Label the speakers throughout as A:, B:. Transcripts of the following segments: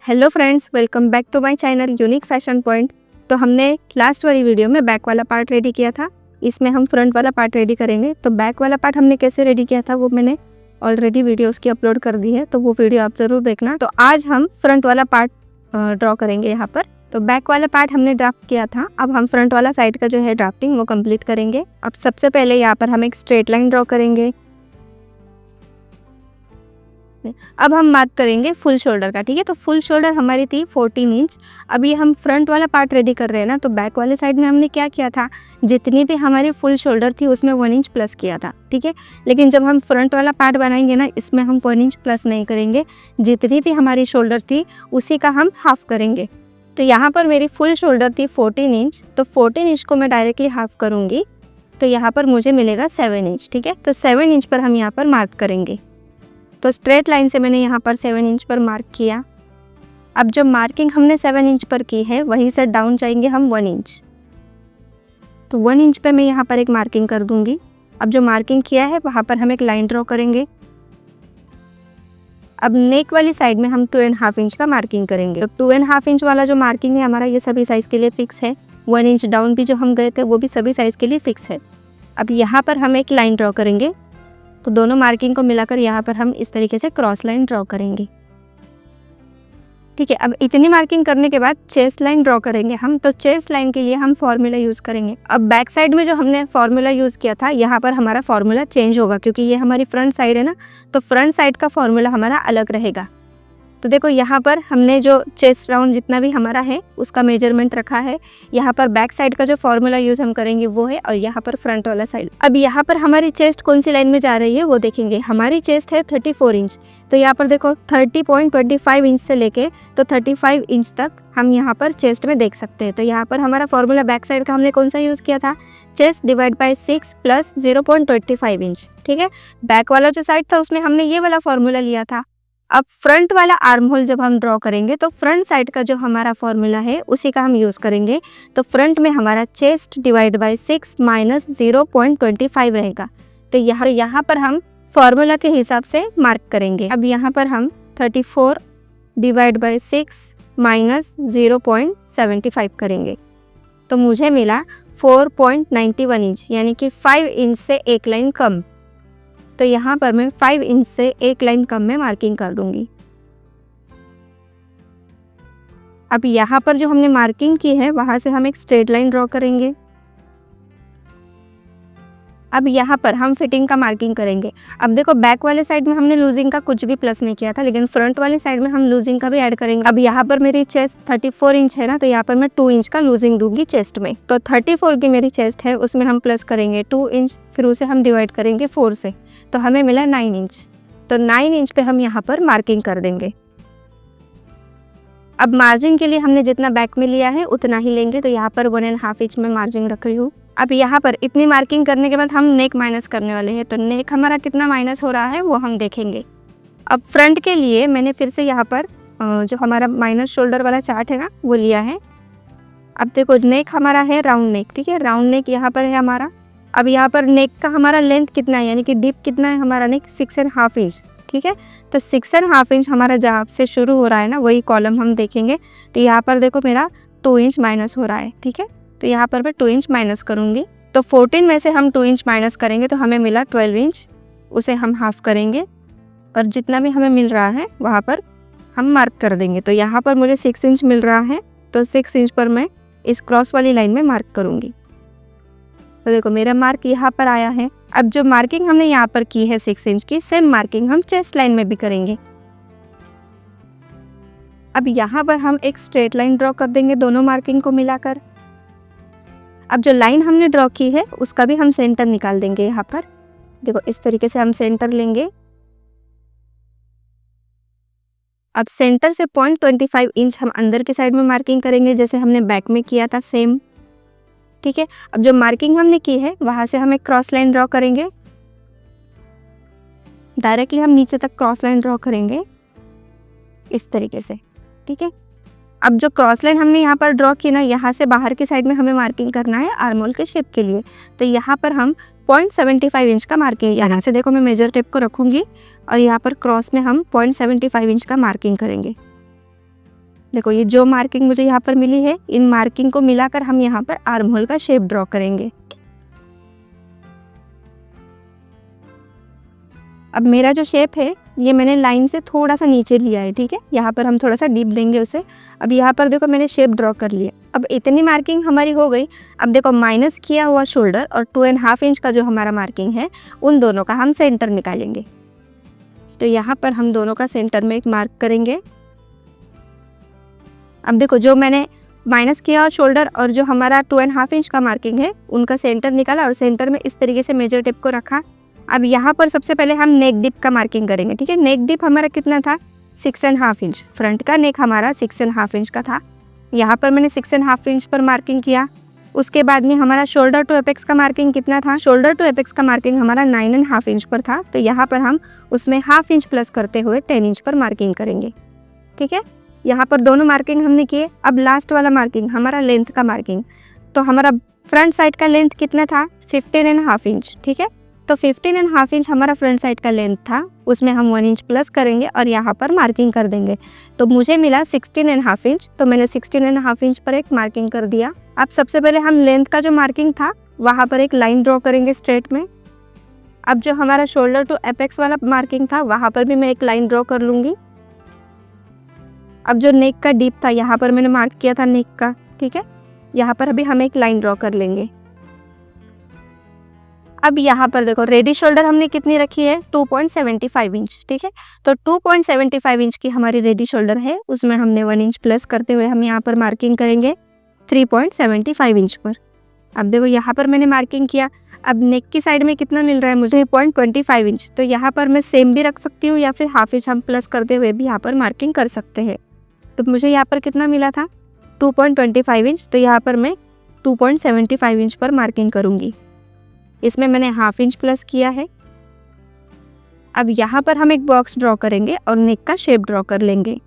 A: Hello friends, welcome back to my channel unique fashion point. तो हमने last वाली video में बैक वाला पार्ट रेडी किया था, इसमें हम फ्रंट वाला पार्ट रेडी करेंगे। तो बैक वाला पार्ट हमने कैसे रेडी किया था वो मैंने ऑलरेडी वीडियो उसकी अपलोड कर दी है, तो वो वीडियो आप ज़रूर देखना। तो आज हम फ्रंट वाला पार्ट ड्रॉ करेंगे यहाँ पर। तो बैक वाला पार्ट हमने ड्राफ्ट किया था, अब हम फ्रंट वाला साइड का जो है ड्राफ्टिंग वो कंप्लीट करेंगे। अब सबसे पहले यहाँ पर हम एक स्ट्रेट लाइन ड्रॉ करेंगे। अब हम मार्क करेंगे फुल शोल्डर का, ठीक है। तो फुल शोल्डर हमारी थी 14 इंच। अभी हम फ्रंट वाला पार्ट रेडी कर रहे हैं ना, तो बैक वाले साइड में हमने क्या किया था, जितनी भी हमारी फुल शोल्डर थी उसमें 1 इंच प्लस किया था, ठीक है। लेकिन जब हम फ्रंट वाला पार्ट बनाएंगे ना, इसमें हम 1 इंच प्लस नहीं करेंगे, जितनी भी हमारी शोल्डर थी उसी का हम हाफ करेंगे। तो यहाँ पर मेरी फुल शोल्डर थी 14 इंच, तो 14 इंच को मैं डायरेक्टली हाफ करूँगी, तो यहाँ पर मुझे मिलेगा 7 इंच, ठीक है। तो 7 इंच पर हम यहाँ पर मार्क करेंगे। तो स्ट्रेट लाइन से मैंने यहाँ पर 7 इंच पर मार्क किया। अब जो मार्किंग हमने 7 इंच पर की है वहीं से डाउन जाएंगे हम 1 इंच। तो 1 इंच पे मैं यहाँ पर एक मार्किंग कर दूंगी। अब जो मार्किंग किया है वहाँ पर हम एक लाइन ड्रॉ करेंगे। अब नेक वाली साइड में हम 2.5 इंच का मार्किंग करेंगे। तो 2.5 इंच वाला जो मार्किंग है हमारा, ये सभी साइज़ के लिए फिक्स है। 1 इंच डाउन भी जो हम गए थे वो भी सभी साइज़ के लिए फिक्स है। अब यहाँ पर हम एक लाइन ड्रॉ करेंगे, तो दोनों मार्किंग को मिलाकर यहाँ पर हम इस तरीके से क्रॉस लाइन ड्रॉ करेंगे, ठीक है। अब इतनी मार्किंग करने के बाद चेस्ट लाइन ड्रॉ करेंगे हम। तो चेस्ट लाइन के लिए हम फॉर्मूला यूज़ करेंगे। अब बैक साइड में जो हमने फॉर्मूला यूज़ किया था, यहाँ पर हमारा फॉर्मूला चेंज होगा, क्योंकि ये हमारी फ्रंट साइड है ना, तो फ्रंट साइड का फॉर्मूला हमारा अलग रहेगा। तो देखो यहाँ पर हमने जो चेस्ट राउंड जितना भी हमारा है उसका मेजरमेंट रखा है। यहाँ पर बैक साइड का जो फॉर्मूला यूज़ हम करेंगे वो है, और यहाँ पर फ्रंट वाला साइड। अब यहाँ पर हमारी चेस्ट कौन सी लाइन में जा रही है वो देखेंगे। हमारी चेस्ट है 34 इंच, तो यहाँ पर देखो 30.25 इंच से लेके तो 35 इंच तक हम यहाँ पर चेस्ट में देख सकते हैं। तो यहाँ पर हमारा फॉर्मूला बैक साइड का हमने कौन सा यूज़ किया था, chest divide by 6 plus 0.25 inch, ठीक है। बैक वाला जो साइड था उसमें हमने ये वाला फॉर्मूला लिया था। अब फ्रंट वाला आर्म होल जब हम ड्रॉ करेंगे तो फ्रंट साइड का जो हमारा फॉर्मूला है उसी का हम यूज़ करेंगे। तो फ्रंट में हमारा चेस्ट डिवाइड बाय 6 माइनस 0.25 रहेगा। तो यहाँ पर हम फॉर्मूला के हिसाब से मार्क करेंगे। अब यहाँ पर हम 34 डिवाइड बाय 6 माइनस 0.75 करेंगे, तो मुझे मिला 4.91 इंच, यानी कि 5 इंच से एक लाइन कम। तो यहाँ पर मैं 5 इंच से एक लाइन कम में मार्किंग कर दूंगी। अब यहाँ पर जो हमने मार्किंग की है वहाँ से हम एक स्ट्रेट लाइन ड्रॉ करेंगे। अब यहाँ पर हम फिटिंग का मार्किंग करेंगे। अब देखो बैक वाले साइड में हमने लूजिंग का कुछ भी प्लस नहीं किया था, लेकिन फ्रंट वाले साइड में हम लूजिंग का भी ऐड करेंगे। अब यहाँ पर मेरी चेस्ट 34 इंच है ना, तो यहाँ पर मैं 2 इंच का लूजिंग दूंगी चेस्ट में। तो 34 की मेरी चेस्ट है, उसमें हम प्लस करेंगे 2 इंच, फिर उसे हम डिवाइड करेंगे 4 से, तो हमें मिला 9 इंच। तो 9 इंच पे हम यहाँ पर मार्किंग कर देंगे। अब मार्जिन के लिए हमने जितना बैक में लिया है उतना ही लेंगे, तो यहाँ पर 1.5 इंच में मार्जिन रख रही हूँ। अब यहाँ पर इतनी मार्किंग करने के बाद हम नेक माइनस करने वाले हैं, तो नेक हमारा कितना माइनस हो रहा है वो हम देखेंगे। अब फ्रंट के लिए मैंने फिर से यहाँ पर जो हमारा माइनस शोल्डर वाला चार्ट है ना वो लिया है। अब देखो नेक हमारा है राउंड नेक, ठीक है। राउंड नेक यहाँ पर है हमारा। अब यहाँ पर नेक का हमारा लेंथ कितना है, यानी कि डीप कितना है हमारा नेक, 6.5 इंच, ठीक है। तो 6.5 इंच हमारा जहाँ से शुरू हो रहा है ना वही कॉलम हम देखेंगे। तो यहाँ पर देखो मेरा 2 इंच माइनस हो रहा है, ठीक है। तो यहाँ पर मैं 2 इंच माइनस करूँगी। तो 14 में से हम 2 इंच माइनस करेंगे तो हमें मिला 12 इंच, उसे हम हाफ करेंगे और जितना भी हमें मिल रहा है वहाँ पर हम मार्क कर देंगे। तो यहाँ पर मुझे 6 इंच मिल रहा है, तो 6 इंच पर मैं इस क्रॉस वाली लाइन में मार्क करूँगी। तो देखो मेरा मार्क यहाँ पर आया है। अब जो मार्किंग हमने यहाँ पर की है 6 इंच की, सेम मार्किंग हम चेस्ट लाइन में भी करेंगे। अब यहाँ पर हम एक स्ट्रेट लाइन ड्रॉ कर देंगे दोनों मार्किंग को मिलाकर। अब जो लाइन हमने ड्रॉ की है उसका भी हम सेंटर निकाल देंगे। यहाँ पर देखो इस तरीके से हम सेंटर लेंगे। अब सेंटर से 0.25 इंच हम अंदर के साइड में मार्किंग करेंगे, जैसे हमने बैक में किया था सेम, ठीक है। अब जो मार्किंग हमने की है वहाँ से हम एक क्रॉस लाइन ड्रॉ करेंगे। डायरेक्टली हम नीचे तक क्रॉस लाइन ड्रॉ करेंगे इस तरीके से, ठीक है। अब जो क्रॉस लाइन हमने यहाँ पर ड्रॉ की ना, यहाँ से बाहर की साइड में हमें मार्किंग करना है आर्म होल के शेप के लिए। तो यहाँ पर हम 0.75 इंच का मार्किंग, यहाँ से देखो मैं मेजर टेप को रखूँगी और यहाँ पर क्रॉस में हम 0.75 इंच का मार्किंग करेंगे। देखो ये जो मार्किंग मुझे यहाँ पर मिली है, इन मार्किंग को मिलाकर हम यहाँ पर आर्म होल का शेप ड्रॉ करेंगे। अब मेरा जो शेप है ये मैंने लाइन से थोड़ा सा नीचे लिया है, ठीक है। यहाँ पर हम थोड़ा सा डीप देंगे उसे। अब यहाँ पर देखो मैंने शेप ड्रॉ कर लिया। अब इतनी मार्किंग हमारी हो गई। अब देखो माइनस किया हुआ शोल्डर और 2.5 इंच का जो हमारा मार्किंग है, उन दोनों का हम सेंटर निकालेंगे। तो यहाँ पर हम दोनों का सेंटर में एक मार्क करेंगे। अब देखो जो मैंने माइनस किया हुआ शोल्डर और जो हमारा 2.5 इंच का मार्किंग है, उनका सेंटर निकाला और सेंटर में इस तरीके से मेजर टेप को रखा। अब यहाँ पर सबसे पहले हम नेक डिप का मार्किंग करेंगे, ठीक है। नेक डिप हमारा कितना था? 6.5 इंच। फ्रंट का नेक हमारा 6.5 इंच का था। यहाँ पर मैंने 6.5 इंच पर मार्किंग किया। उसके बाद में हमारा शोल्डर टू एपेक्स का मार्किंग कितना था? शोल्डर टू एपेक्स का मार्किंग हमारा 9.5 इंच पर था। तो यहाँ पर हम उसमें 1/2 इंच प्लस करते हुए 10 इंच पर मार्किंग करेंगे, ठीक है। यहाँ पर दोनों मार्किंग हमने किए। अब लास्ट वाला मार्किंग हमारा लेंथ का मार्किंग। तो हमारा फ्रंट साइड का लेंथ कितना था? 15.5 इंच, ठीक है। तो 15.5 इंच हमारा फ्रंट साइड का लेंथ था, उसमें हम 1 इंच प्लस करेंगे और यहाँ पर मार्किंग कर देंगे। तो मुझे मिला 16.5 इंच, तो मैंने 16.5 इंच पर एक मार्किंग कर दिया। अब सबसे पहले हम लेंथ का जो मार्किंग था वहाँ पर एक लाइन ड्रॉ करेंगे स्ट्रेट में। अब जो हमारा शोल्डर टू एपेक्स वाला मार्किंग था वहाँ पर भी मैं एक लाइन ड्रॉ कर लूँगी। अब जो नेक का डीप था यहाँ पर मैंने मार्क किया था नेक का, ठीक है। यहाँ पर अभी हम एक लाइन ड्रॉ कर लेंगे। अब यहाँ पर देखो रेडी शोल्डर हमने कितनी रखी है? 2.75 इंच, ठीक है। तो 2.75 इंच की हमारी रेडी शोल्डर है, उसमें हमने 1 इंच प्लस करते हुए हम यहाँ पर मार्किंग करेंगे 3.75 इंच पर। अब देखो यहाँ पर मैंने मार्किंग किया। अब नेक की साइड में कितना मिल रहा है मुझे? 3.25 इंच। तो यहाँ पर मैं सेम भी रख सकती हूँ या फिर 1/2 इंच हम प्लस करते हुए भी यहाँ पर मार्किंग कर सकते हैं। तो मुझे यहाँ पर कितना मिला था? 2.25 इंच। तो यहाँ पर मैं 2.75 इंच पर मार्किंग करूँगी। इसमें मैंने 1/2 इंच प्लस किया है। अब यहाँ पर हम एक बॉक्स ड्रॉ करेंगे और नेक का शेप ड्रॉ कर लेंगे।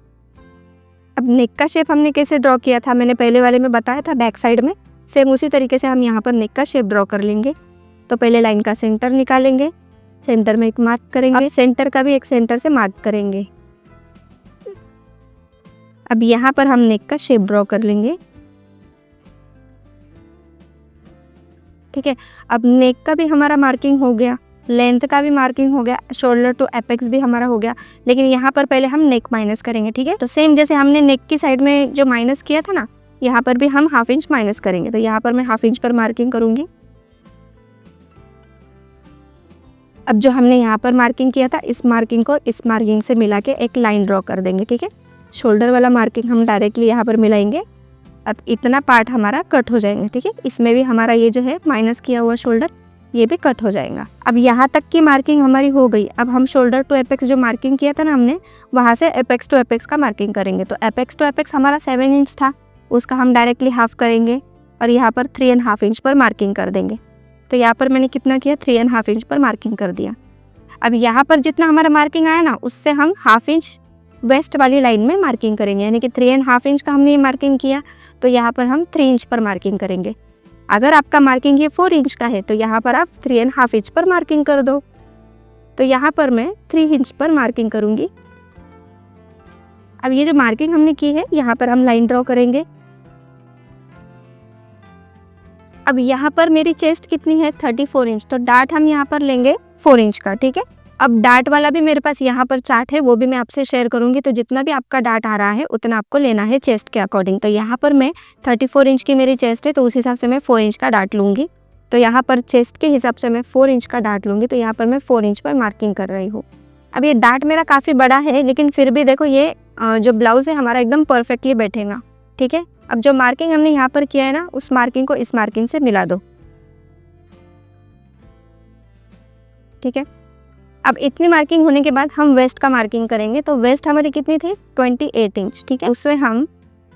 A: अब नेक का शेप हमने कैसे ड्रॉ किया था, मैंने पहले वाले में बताया था बैक साइड में, सेम उसी तरीके से हम यहाँ पर नेक का शेप ड्रॉ कर लेंगे। तो पहले लाइन का सेंटर निकालेंगे, सेंटर में एक मार्क करेंगे, सेंटर का भी एक सेंटर से मार्क करेंगे। अब यहाँ पर हम नेक का शेप ड्रॉ कर लेंगे, ठीक है। अब नेक का भी हमारा मार्किंग हो गया, लेंथ का भी मार्किंग हो गया, शोल्डर टू एपेक्स भी हमारा हो गया। लेकिन यहाँ पर पहले हम नेक माइनस करेंगे, ठीक है। तो सेम जैसे हमने नेक की साइड में जो माइनस किया था ना, यहाँ पर भी हम 1/2 इंच माइनस करेंगे। तो यहाँ पर मैं 1/2 इंच पर मार्किंग करूँगी। अब जो हमने यहाँ पर मार्किंग किया था, इस मार्किंग को इस मार्किंग से मिला के एक लाइन ड्रॉ कर देंगे, ठीक है। शोल्डर वाला मार्किंग हम डायरेक्टली यहाँ पर मिलाएंगे। अब इतना पार्ट हमारा कट हो जाएगा, ठीक है। इसमें भी हमारा ये जो है माइनस किया हुआ शोल्डर, ये भी कट हो जाएगा। अब यहाँ तक की मार्किंग हमारी हो गई। अब हम शोल्डर टू एपेक्स जो मार्किंग किया था ना हमने, वहाँ से एपेक्स टू एपेक्स का मार्किंग करेंगे। तो एपेक्स टू एपेक्स हमारा 7 इंच था, उसका हम डायरेक्टली हाफ करेंगे और यहाँ पर 3.5 इंच पर मार्किंग कर देंगे। तो यहाँ पर मैंने कितना किया? 3.5 इंच पर मार्किंग कर दिया। अब यहाँ पर जितना हमारा मार्किंग आया ना, उससे हम 1/2 इंच वेस्ट वाली लाइन में मार्किंग करेंगे। यानी कि 3.5 इंच का हमने ये मार्किंग किया, तो यहाँ पर हम 3 इंच पर मार्किंग करेंगे। अगर आपका मार्किंग ये 4 इंच का है तो यहाँ पर आप 3.5 इंच पर मार्किंग कर दो। तो यहाँ पर मैं 3 इंच पर मार्किंग करूँगी। अब ये जो मार्किंग हमने की है, यहाँ पर हम लाइन ड्रॉ करेंगे। अब यहाँ पर मेरी चेस्ट कितनी है? 34 इंच। तो डार्ट हम यहाँ पर लेंगे 4 इंच का, ठीक है। अब डार्ट वाला भी मेरे पास यहाँ पर चार्ट है, वो भी मैं आपसे शेयर करूँगी। तो जितना भी आपका डार्ट आ रहा है उतना आपको लेना है चेस्ट के अकॉर्डिंग। तो यहाँ पर मैं 34 इंच की मेरी चेस्ट है, तो उस हिसाब से मैं 4 इंच का डार्ट लूँगी। तो यहाँ पर चेस्ट के हिसाब से मैं 4 इंच का डार्ट लूँगी। तो यहाँ पर मैं 4 इंच पर मार्किंग कर रही हूँ। अब ये डार्ट मेरा काफ़ी बड़ा है, लेकिन फिर भी देखो ये जो ब्लाउज़ है हमारा एकदम परफेक्टली बैठेगा, ठीक है। अब जो मार्किंग हमने यहाँ पर किया है ना, उस मार्किंग को इस मार्किंग से मिला दो, ठीक है। अब इतनी मार्किंग होने के बाद हम वेस्ट का मार्किंग करेंगे। तो वेस्ट हमारी कितनी थी? 28 इंच, ठीक है। उसे हम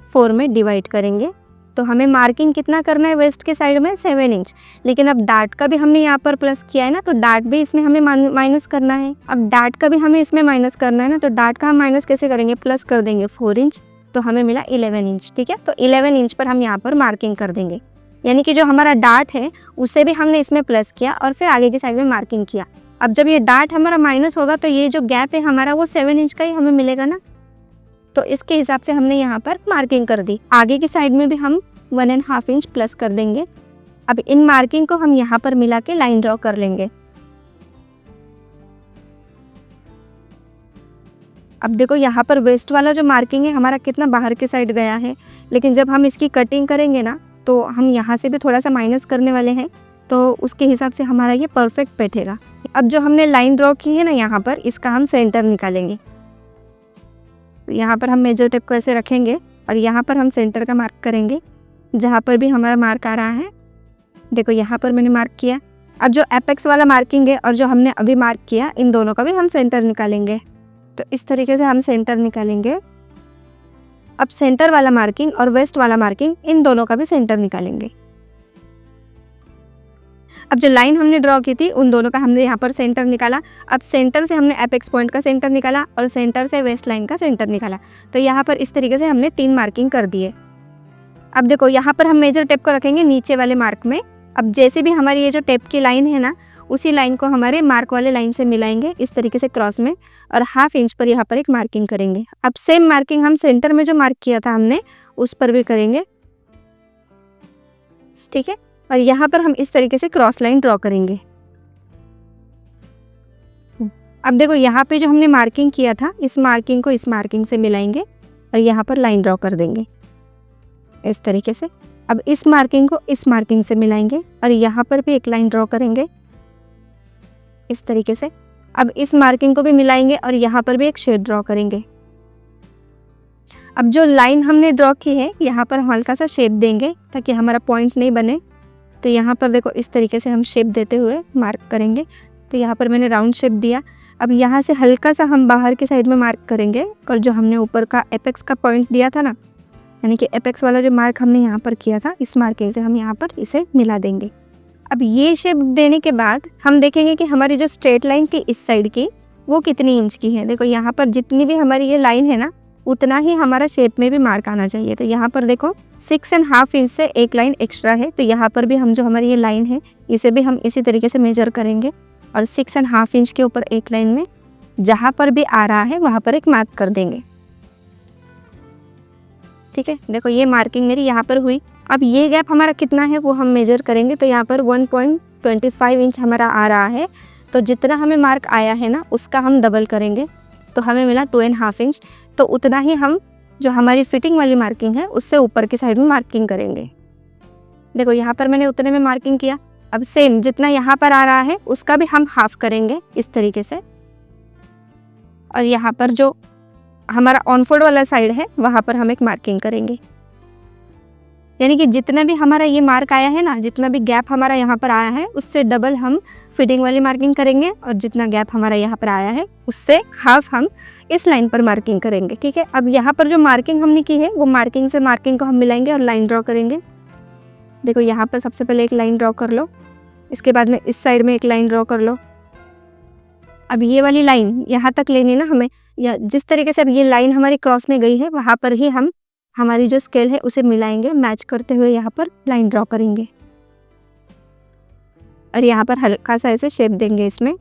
A: 4 में डिवाइड करेंगे। तो हमें मार्किंग कितना करना है वेस्ट के साइड में? 7 इंच। लेकिन अब डार्ट का भी हमने यहाँ पर प्लस किया है ना, तो डार्ट भी इसमें हमें माइनस करना है। अब डार्ट का भी हमें इसमें माइनस करना है ना, तो डार्ट का हम माइनस कैसे करेंगे? प्लस कर देंगे 4 इंच। तो हमें मिला 11 इंच, ठीक है। तो 11 इंच पर हम यहाँ पर मार्किंग कर देंगे। यानी कि जो हमारा डार्ट है उसे भी हमने इसमें प्लस किया और फिर आगे की साइड में मार्किंग किया। अब जब ये डार्ट हमारा माइनस होगा तो ये जो गैप है हमारा वो 7 इंच का ही हमें मिलेगा ना। तो इसके हिसाब से हमने यहाँ पर मार्किंग कर दी। आगे की साइड में भी हम 1.5 इंच प्लस कर देंगे। अब इन मार्किंग को हम यहाँ पर मिला के लाइन ड्रॉ कर लेंगे। अब देखो यहाँ पर वेस्ट वाला जो मार्किंग है हमारा कितना बाहर की साइड गया है, लेकिन जब हम इसकी कटिंग करेंगे ना तो हम यहाँ से भी थोड़ा सा माइनस करने वाले हैं, तो उसके हिसाब से हमारा ये परफेक्ट बैठेगा। अब जो हमने लाइन ड्रॉ की है ना यहाँ पर, इसका हम सेंटर निकालेंगे। तो यहाँ पर हम मेजर टेप को ऐसे रखेंगे और यहाँ पर हम सेंटर का मार्क करेंगे। जहाँ पर भी हमारा मार्क आ रहा है, देखो यहाँ पर मैंने मार्क किया। अब जो एपेक्स वाला मार्किंग है और जो हमने अभी मार्क किया, इन दोनों का भी हम सेंटर निकालेंगे। तो इस तरीके से हम सेंटर निकालेंगे। अब सेंटर वाला मार्किंग और वेस्ट वाला मार्किंग, इन दोनों का भी सेंटर निकालेंगे। अब जो लाइन हमने ड्रॉ की थी उन दोनों का हमने यहाँ पर सेंटर निकाला। अब सेंटर से हमने एपेक्स पॉइंट का सेंटर निकाला और सेंटर से वेस्ट लाइन का सेंटर निकाला। तो यहाँ पर इस तरीके से हमने 3 मार्किंग कर दिए। अब देखो यहाँ पर हम मेजर टेप को रखेंगे नीचे वाले मार्क में। अब जैसे भी हमारी ये जो टेप की लाइन है ना, उसी लाइन को हमारे मार्क वाले लाइन से मिलाएंगे इस तरीके से क्रॉस में, और 1/2 इंच पर यहाँ पर एक मार्किंग करेंगे। अब सेम मार्किंग हम सेंटर में जो मार्क किया था हमने, उस पर भी करेंगे, ठीक है। और यहाँ पर हम इस तरीके से क्रॉस लाइन ड्रॉ करेंगे। अब देखो यहाँ पे जो हमने मार्किंग किया था, इस मार्किंग को इस मार्किंग से मिलाएंगे और यहाँ पर लाइन ड्रॉ कर देंगे इस तरीके से। अब इस मार्किंग को इस मार्किंग से मिलाएंगे और यहाँ पर भी एक लाइन ड्रॉ करेंगे इस तरीके से। अब इस मार्किंग को भी मिलाएंगे और यहाँ पर भी एक शेड ड्रॉ करेंगे। अब जो लाइन हमने ड्रॉ की है, यहाँ पर हम हल्का सा शेप देंगे ताकि हमारा पॉइंट नहीं बने। तो यहाँ पर देखो इस तरीके से हम शेप देते हुए मार्क करेंगे। तो यहाँ पर मैंने राउंड शेप दिया। अब यहाँ से हल्का सा हम बाहर की साइड में मार्क करेंगे और जो हमने ऊपर का एपेक्स का पॉइंट दिया था ना, यानी कि एपेक्स वाला जो मार्क हमने यहाँ पर किया था, इस मार्किंग से हम यहाँ पर इसे मिला देंगे। अब ये शेप देने के बाद हम देखेंगे कि हमारी जो स्ट्रेट लाइन थी इस साइड की, वो कितनी इंच की है। देखो यहाँ पर जितनी भी हमारी ये लाइन है ना, उतना ही हमारा शेप में भी मार्क आना चाहिए। तो यहाँ पर देखो 6.5 इंच से एक लाइन एक्स्ट्रा है। तो यहाँ पर भी हम जो हमारी ये लाइन है, इसे भी हम इसी तरीके से मेजर करेंगे और 6.5 इंच के ऊपर एक लाइन में जहाँ पर भी आ रहा है वहाँ पर एक मार्क कर देंगे, ठीक है। देखो ये मार्किंग मेरी यहाँ पर हुई। अब ये गैप हमारा कितना है वो हम मेजर करेंगे। तो यहाँ पर 1.25 इंच हमारा आ रहा है। तो जितना हमें मार्क आया है ना, उसका हम डबल करेंगे, तो हमें मिला 2.5 इंच। तो उतना ही हम जो हमारी फिटिंग वाली मार्किंग है, उससे ऊपर की साइड में मार्किंग करेंगे। देखो यहाँ पर मैंने उतने में मार्किंग किया। अब सेम जितना यहाँ पर आ रहा है उसका भी हम हाफ करेंगे इस तरीके से। और यहाँ पर जो हमारा ऑनफोल्ड वाला साइड है, वहाँ पर हम एक मार्किंग करेंगे। यानी कि जितना भी हमारा ये मार्क आया है ना, जितना भी गैप हमारा यहाँ पर आया है, उससे डबल हम फिटिंग वाली मार्किंग करेंगे। और जितना गैप हमारा यहाँ पर आया है, उससे हाफ हम इस लाइन पर मार्किंग करेंगे, ठीक है। अब यहाँ पर जो मार्किंग हमने की है, वो मार्किंग से मार्किंग को हम मिलाएंगे और लाइन ड्रॉ करेंगे। देखो यहाँ पर सबसे पहले एक लाइन ड्रॉ कर लो, इसके बाद में इस साइड में एक लाइन ड्रॉ कर लो। अब ये वाली लाइन यहाँ तक लेनी ना हमें, या जिस तरीके से अब ये लाइन हमारी क्रॉस में गई है, वहाँ पर ही हम हमारी जो स्केल है उसे मिलाएंगे, मैच करते हुए यहाँ पर लाइन ड्रॉ करेंगे और यहाँ पर हल्का सा ऐसे शेप देंगे इसमें।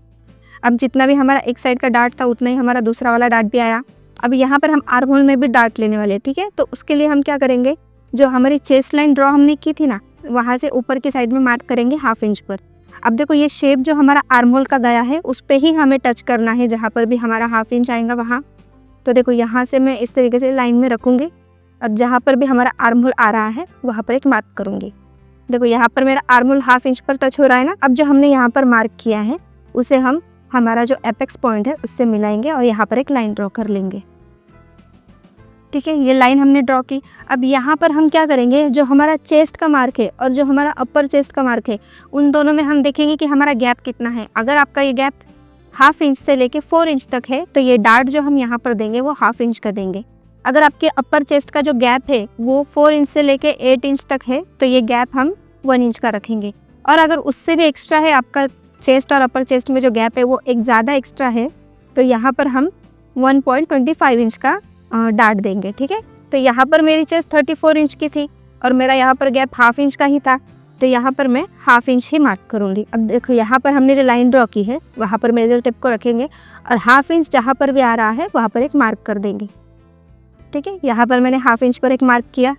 A: अब जितना भी हमारा एक साइड का डार्ट था, उतना ही हमारा दूसरा वाला डार्ट भी आया। अब यहाँ पर हम आर्म होल में भी डार्ट लेने वाले हैं, ठीक है। तो उसके लिए हम क्या करेंगे, जो हमारी चेस्ट लाइन ड्रॉ हमने की थी ना, वहाँ से ऊपर की साइड में मार्क करेंगे 1/2 इंच पर। अब देखो ये शेप जो हमारा आर्म होल का गया है, उस पर ही हमें टच करना है, जहाँ पर भी हमारा 1/2 इंच आएगा वहाँ। तो देखो यहाँ से मैं इस तरीके से लाइन में रखूँगी और जहाँ पर भी हमारा आर्म होल आ रहा है, वहाँ पर एक मार्क करूँगी। देखो यहाँ पर मेरा आर्म होल 1/2 इंच पर टच हो रहा है ना। अब जो हमने यहाँ पर मार्क किया है, उसे हम हमारा जो एपेक्स पॉइंट है उससे मिलाएंगे और यहाँ पर एक लाइन ड्रॉ कर लेंगे, ठीक है। ये लाइन हमने ड्रॉ की। अब यहाँ पर हम क्या करेंगे, जो हमारा चेस्ट का मार्क है और जो हमारा अपर चेस्ट का मार्क है, उन दोनों में हम देखेंगे कि हमारा गैप कितना है। अगर आपका ये गैप 1/2 इंच से लेके 4 इंच तक है, तो ये डार्ट जो हम यहाँ पर देंगे वो 1/2 इंच का देंगे। अगर आपके अपर चेस्ट का जो गैप है वो 4 इंच से लेके 8 इंच तक है, तो ये गैप हम 1 इंच का रखेंगे। और अगर उससे भी एक्स्ट्रा है, आपका चेस्ट और अपर चेस्ट में जो गैप है वो एक ज़्यादा एक्स्ट्रा है, तो यहाँ पर हम 1.25 इंच का डार्ट देंगे, ठीक है। तो यहाँ पर मेरी चेस्ट 34 इंच की थी और मेरा यहाँ पर गैप 1/2 इंच का ही था, तो यहाँ पर मैं 1/2 इंच ही मार्क करूँगी। अब देखो यहाँ पर हमने जो लाइन ड्रॉ की है, वहाँ पर मेजर टेप को रखेंगे और 1/2 इंच जहाँ पर भी आ रहा है वहाँ पर एक मार्क कर देंगे। ठीक है, यहाँ पर मैंने 1/2 इंच पर एक मार्क किया।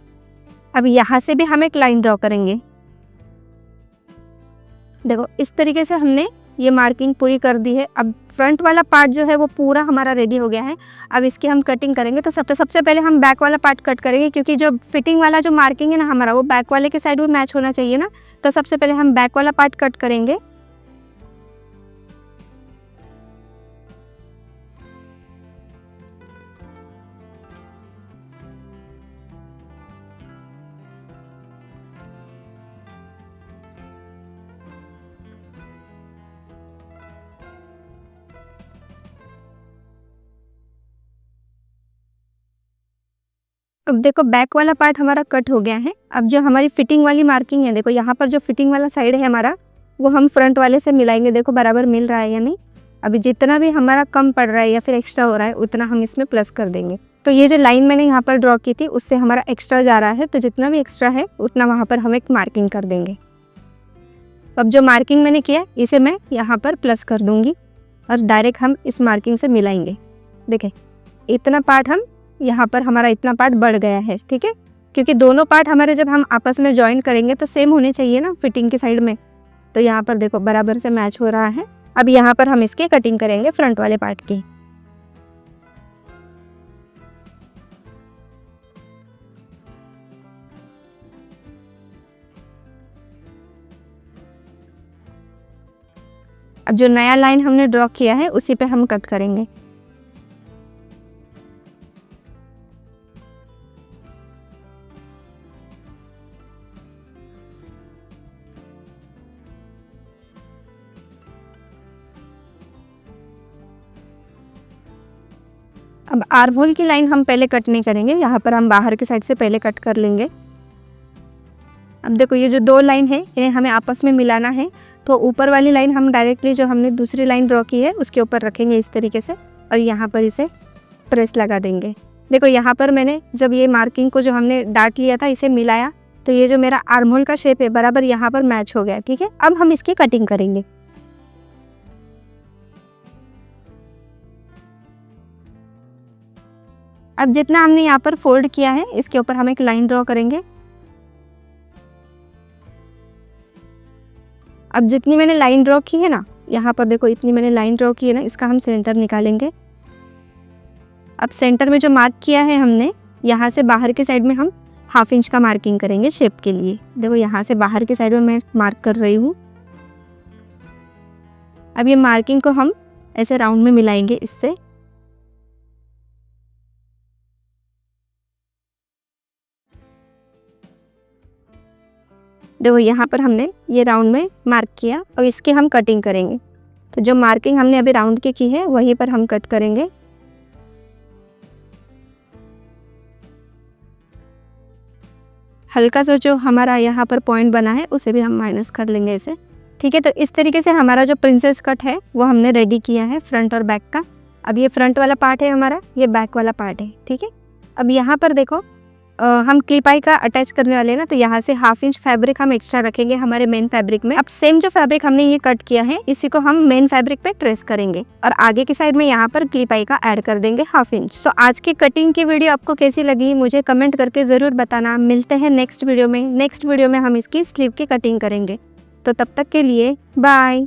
A: अब यहाँ से भी हम एक लाइन ड्रॉ करेंगे। देखो इस तरीके से हमने ये मार्किंग पूरी कर दी है। अब फ्रंट वाला पार्ट जो है वो पूरा हमारा रेडी हो गया है। अब इसकी हम कटिंग करेंगे। तो सबसे पहले हम बैक वाला पार्ट कट करेंगे, क्योंकि जो फिटिंग वाला जो मार्किंग है ना हमारा, वो बैक वाले के साइड में मैच होना चाहिए ना। तो सबसे पहले हम बैक वाला पार्ट कट करेंगे। अब देखो बैक वाला पार्ट हमारा कट हो गया है। अब जो हमारी फिटिंग वाली मार्किंग है, देखो यहाँ पर जो फिटिंग वाला साइड है हमारा, वो हम फ्रंट वाले से मिलाएंगे। देखो बराबर मिल रहा है या नहीं। अभी जितना भी हमारा कम पड़ रहा है या फिर एक्स्ट्रा हो रहा है, उतना हम इसमें प्लस कर देंगे। तो ये जो लाइन मैंने यहाँ पर ड्रॉ की थी, उससे हमारा एक्स्ट्रा जा रहा है, तो जितना भी एक्स्ट्रा है उतना वहाँ पर हम एक मार्किंग कर देंगे। अब जो मार्किंग मैंने किया, इसे मैं यहाँ पर प्लस कर दूँगी और डायरेक्ट हम इस मार्किंग से मिलाएंगे। देखें इतना पार्ट हम यहाँ पर हमारा इतना पार्ट बढ़ गया है, ठीक है, क्योंकि दोनों पार्ट हमारे जब हम आपस में जॉइन करेंगे तो सेम होने चाहिए ना फिटिंग की साइड में। तो यहाँ पर देखो बराबर से मैच हो रहा है। अब यहाँ पर हम इसकी कटिंग करेंगे फ्रंट वाले पार्ट की। अब जो नया लाइन हमने ड्रॉ किया है उसी पे हम कट करेंगे। अब आर्म होल की लाइन हम पहले कट नहीं करेंगे, यहाँ पर हम बाहर की साइड से पहले कट कर लेंगे। अब देखो ये जो दो लाइन है इन्हें हमें आपस में मिलाना है। तो ऊपर वाली लाइन हम डायरेक्टली जो हमने दूसरी लाइन ड्रॉ की है उसके ऊपर रखेंगे इस तरीके से, और यहाँ पर इसे प्रेस लगा देंगे। देखो यहाँ पर मैंने जब ये मार्किंग को जो हमने डाट लिया था इसे मिलाया, तो ये जो मेरा आर्म होल का शेप है बराबर यहाँ पर मैच हो गया, ठीक है। अब हम इसकी कटिंग करेंगे। अब जितना हमने यहाँ पर फोल्ड किया है इसके ऊपर हम एक लाइन ड्रॉ करेंगे। अब जितनी मैंने लाइन ड्रॉ की है ना, यहाँ पर देखो इतनी मैंने लाइन ड्रॉ की है ना, इसका हम सेंटर निकालेंगे। अब सेंटर में जो मार्क किया है हमने, यहाँ से बाहर की साइड में हम 1/2 इंच का मार्किंग करेंगे शेप के लिए। देखो यहाँ से बाहर की साइड में मैं मार्क कर रही हूँ। अब ये मार्किंग को हम ऐसे राउंड में मिलाएंगे इससे। देखो यहाँ पर हमने ये राउंड में मार्क किया और इसकी हम कटिंग करेंगे। तो जो मार्किंग हमने अभी राउंड की है वहीं पर हम कट करेंगे। हल्का सा जो हमारा यहाँ पर पॉइंट बना है उसे भी हम माइनस कर लेंगे इसे, ठीक है। तो इस तरीके से हमारा जो प्रिंसेस कट है वो हमने रेडी किया है फ्रंट और बैक का। अब ये फ्रंट वाला पार्ट है हमारा, ये बैक वाला पार्ट है, ठीक है। अब यहाँ पर देखो हम क्लिप आई का अटैच करने वाले हैं ना, तो यहाँ से 1/2 इंच फैब्रिक हम एक्स्ट्रा रखेंगे हमारे मेन फैब्रिक में। अब सेम जो फैब्रिक हमने ये कट किया है इसी को हम मेन फैब्रिक पे ट्रेस करेंगे और आगे की साइड में यहाँ पर क्लिप आई का ऐड कर देंगे 1/2 इंच। तो आज की कटिंग की वीडियो आपको कैसी लगी मुझे कमेंट करके जरूर बताना। मिलते हैं नेक्स्ट वीडियो में। नेक्स्ट वीडियो में हम इसकी स्लीव की कटिंग करेंगे। तो तब तक के लिए बाय।